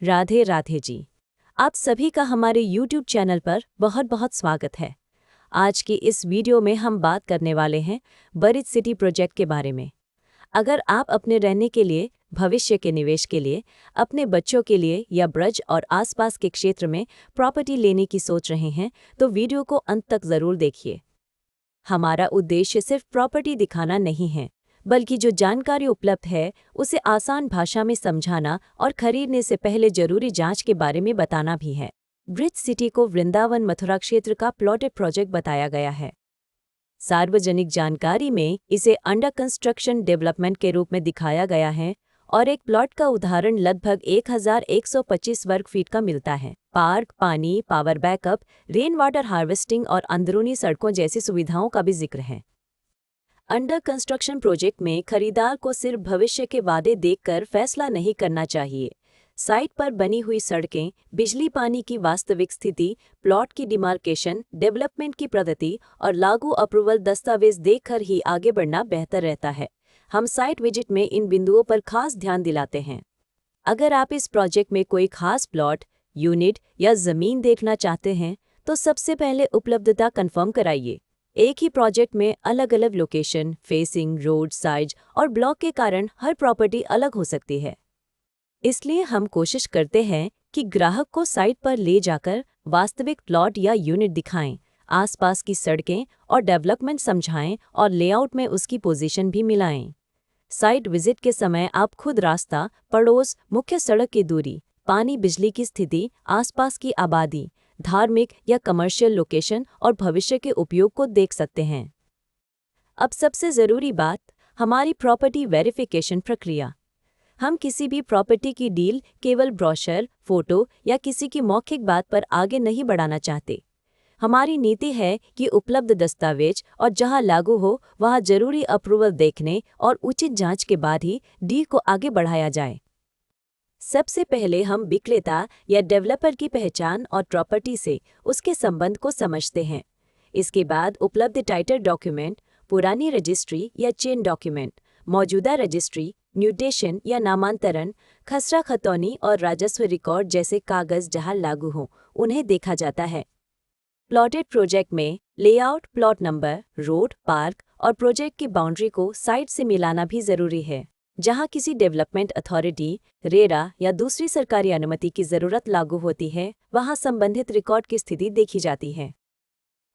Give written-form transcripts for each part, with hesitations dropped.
राधे राधे जी। आप सभी का हमारे YouTube चैनल पर बहुत बहुत स्वागत है। आज की इस वीडियो में हम बात करने वाले हैं बरीड सिटी प्रोजेक्ट के बारे में। अगर आप अपने रहने के लिए, भविष्य के निवेश के लिए, अपने बच्चों के लिए या ब्रज और आसपास के क्षेत्र में प्रॉपर्टी लेने की सोच रहे हैं तो वीडियो को अंत तक ज़रूर देखिए। हमारा उद्देश्य सिर्फ प्रॉपर्टी दिखाना नहीं है, बल्कि जो जानकारी उपलब्ध है उसे आसान भाषा में समझाना और खरीदने से पहले जरूरी जांच के बारे में बताना भी है। ब्रिज सिटी को वृंदावन मथुरा क्षेत्र का प्लॉटेड प्रोजेक्ट बताया गया है। सार्वजनिक जानकारी में इसे अंडर कंस्ट्रक्शन डेवलपमेंट के रूप में दिखाया गया है और एक प्लॉट का उदाहरण लगभग 1125 वर्ग फीट का मिलता है। पार्क, पानी, power backup, rain water harvesting और अंदरूनी सड़कों जैसी सुविधाओं का भी जिक्र है। अंडर कंस्ट्रक्शन प्रोजेक्ट में खरीदार को सिर्फ भविष्य के वादे देखकर फैसला नहीं करना चाहिए। साइट पर बनी हुई सड़कें, बिजली पानी की वास्तविक स्थिति, प्लॉट की डिमार्केशन, डेवलपमेंट की प्रगति और लागू अप्रूवल दस्तावेज देखकर ही आगे बढ़ना बेहतर रहता है। हम साइट विजिट में इन बिंदुओं पर खास ध्यान दिलाते हैं। अगर आप इस प्रोजेक्ट में कोई खास प्लॉट, यूनिट या जमीन देखना चाहते हैं तो सबसे पहले उपलब्धता कंफर्म कराइए। एक ही प्रोजेक्ट में अलग अलग लोकेशन, फेसिंग, रोड साइज और ब्लॉक के कारण हर प्रॉपर्टी अलग हो सकती है। इसलिए हम कोशिश करते हैं कि ग्राहक को साइट पर ले जाकर वास्तविक प्लॉट या यूनिट दिखाएं, आसपास की सड़कें और डेवलपमेंट समझाएं और लेआउट में उसकी पोजीशन भी मिलाएं। साइट विजिट के समय आप खुद रास्ता, पड़ोस, मुख्य सड़क की दूरी, पानी बिजली की स्थिति, आसपास की आबादी, धार्मिक या कमर्शियल लोकेशन और भविष्य के उपयोग को देख सकते हैं। अब सबसे ज़रूरी बात, हमारी प्रॉपर्टी वेरिफिकेशन प्रक्रिया। हम किसी भी प्रॉपर्टी की डील केवल ब्रोशर, फोटो या किसी की मौखिक बात पर आगे नहीं बढ़ाना चाहते। हमारी नीति है कि उपलब्ध दस्तावेज और जहां लागू हो वहां जरूरी अप्रूवल देखने और उचित जांच के बाद ही डील को आगे बढ़ाया जाए। सबसे पहले हम विक्रेता या डेवलपर की पहचान और प्रॉपर्टी से उसके संबंध को समझते हैं। इसके बाद उपलब्ध टाइटल डॉक्यूमेंट, पुरानी रजिस्ट्री या चेन डॉक्यूमेंट, मौजूदा रजिस्ट्री, म्यूटेशन या नामांतरण, खसरा खतौनी और राजस्व रिकॉर्ड जैसे कागज जहां लागू हों उन्हें देखा जाता है। प्लॉटेड प्रोजेक्ट में layout, plot number, road, park और प्रोजेक्ट की बाउंड्री को साइट से मिलाना भी जरूरी है। जहां किसी डेवलपमेंट अथॉरिटी, रेरा या दूसरी सरकारी अनुमति की जरूरत लागू होती है, वहां संबंधित रिकॉर्ड की स्थिति देखी जाती है।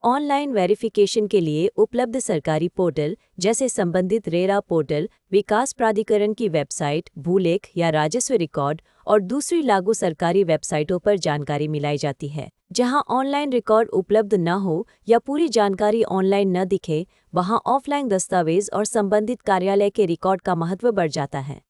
ऑनलाइन वेरिफिकेशन के लिए उपलब्ध सरकारी पोर्टल जैसे संबंधित रेरा पोर्टल, विकास प्राधिकरण की वेबसाइट, भूलेख या राजस्व रिकॉर्ड और दूसरी लागू सरकारी वेबसाइटों पर जानकारी मिलाई जाती है। जहां ऑनलाइन रिकॉर्ड उपलब्ध न हो या पूरी जानकारी ऑनलाइन न दिखे, वहां ऑफलाइन दस्तावेज और संबंधित कार्यालय के रिकॉर्ड का महत्व बढ़ जाता है।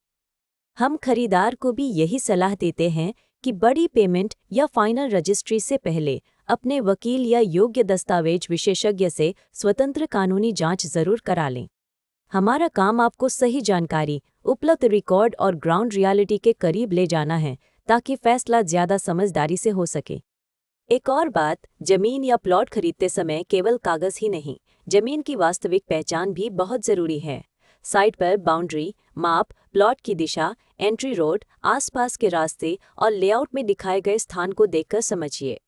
हम खरीदार को भी यही सलाह देते हैं कि बड़ी पेमेंट या फाइनल रजिस्ट्री से पहले अपने वकील या योग्य दस्तावेज विशेषज्ञ से स्वतंत्र कानूनी जांच जरूर करा लें। हमारा काम आपको सही जानकारी, उपलब्ध रिकॉर्ड और ग्राउंड रियलिटी के करीब ले जाना है ताकि फैसला ज्यादा समझदारी से हो सके। एक और बात, जमीन या प्लॉट खरीदते समय केवल कागज ही नहीं, जमीन की वास्तविक पहचान भी बहुत जरूरी है। साइट पर बाउंड्री, माप, प्लॉट की दिशा, एंट्री रोड, आसपास के रास्ते और लेआउट में दिखाए गए स्थान को देखकर समझिए।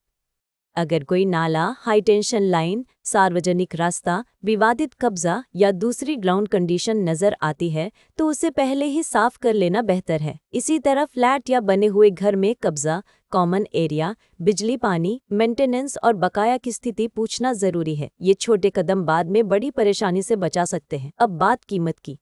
अगर कोई नाला, हाई टेंशन लाइन, सार्वजनिक रास्ता, विवादित कब्जा या दूसरी ग्राउंड कंडीशन नजर आती है तो उसे पहले ही साफ कर लेना बेहतर है। इसी तरह फ्लैट या बने हुए घर में कब्जा, कॉमन एरिया, बिजली पानी, मेंटेनेंस और बकाया की स्थिति पूछना जरूरी है। ये छोटे कदम बाद में बड़ी परेशानी से बचा सकते हैं। अब बात कीमत की।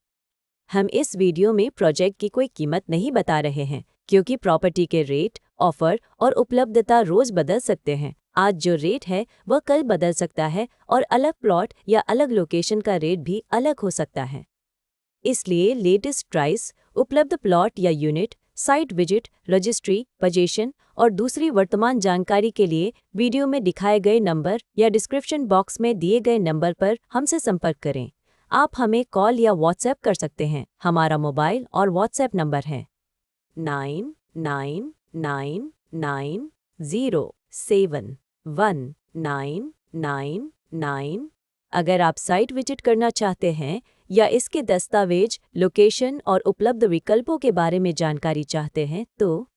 हम इस वीडियो में प्रोजेक्ट की कोई कीमत नहीं बता रहे हैं क्योंकि प्रॉपर्टी के रेट, ऑफर और उपलब्धता रोज बदल सकते हैं। आज जो रेट है वह कल बदल सकता है और अलग प्लॉट या अलग लोकेशन का रेट भी अलग हो सकता है। इसलिए लेटेस्ट प्राइस, उपलब्ध प्लॉट या unit, site visit, registry, position और दूसरी वर्तमान जानकारी के लिए वीडियो में दिखाए गए नंबर या डिस्क्रिप्शन बॉक्स में दिए गए नंबर पर हमसे संपर्क करें। आप हमें कॉल या व्हाट्सएप कर सकते हैं। हमारा मोबाइल और व्हाट्सएप नंबर है 999990719999। अगर आप साइट विजिट करना चाहते हैं या इसके दस्तावेज, लोकेशन और उपलब्ध विकल्पों के बारे में जानकारी चाहते हैं तो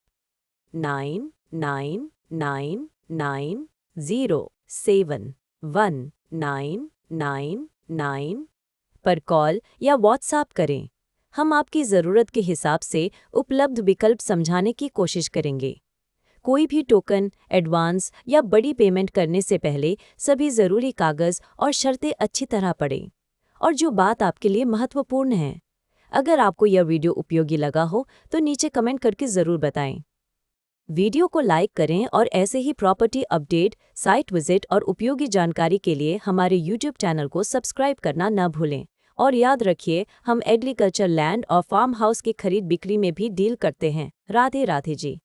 99999071999 पर कॉल या व्हाट्सएप करें। हम आपकी ज़रूरत के हिसाब से उपलब्ध विकल्प समझाने की कोशिश करेंगे। कोई भी टोकन, एडवांस या बड़ी पेमेंट करने से पहले सभी ज़रूरी कागज़ और शर्तें अच्छी तरह पढ़ें। और जो बात आपके लिए महत्वपूर्ण है, अगर आपको यह वीडियो उपयोगी लगा हो तो नीचे कमेंट करके ज़रूर बताएं। वीडियो को लाइक करें और ऐसे ही प्रॉपर्टी अपडेट, साइट विजिट और उपयोगी जानकारी के लिए हमारे YouTube चैनल को सब्सक्राइब करना न भूलें। और याद रखिए, हम एग्रीकल्चर लैंड और फार्म हाउस की खरीद बिक्री में भी डील करते हैं। राधे राधे जी।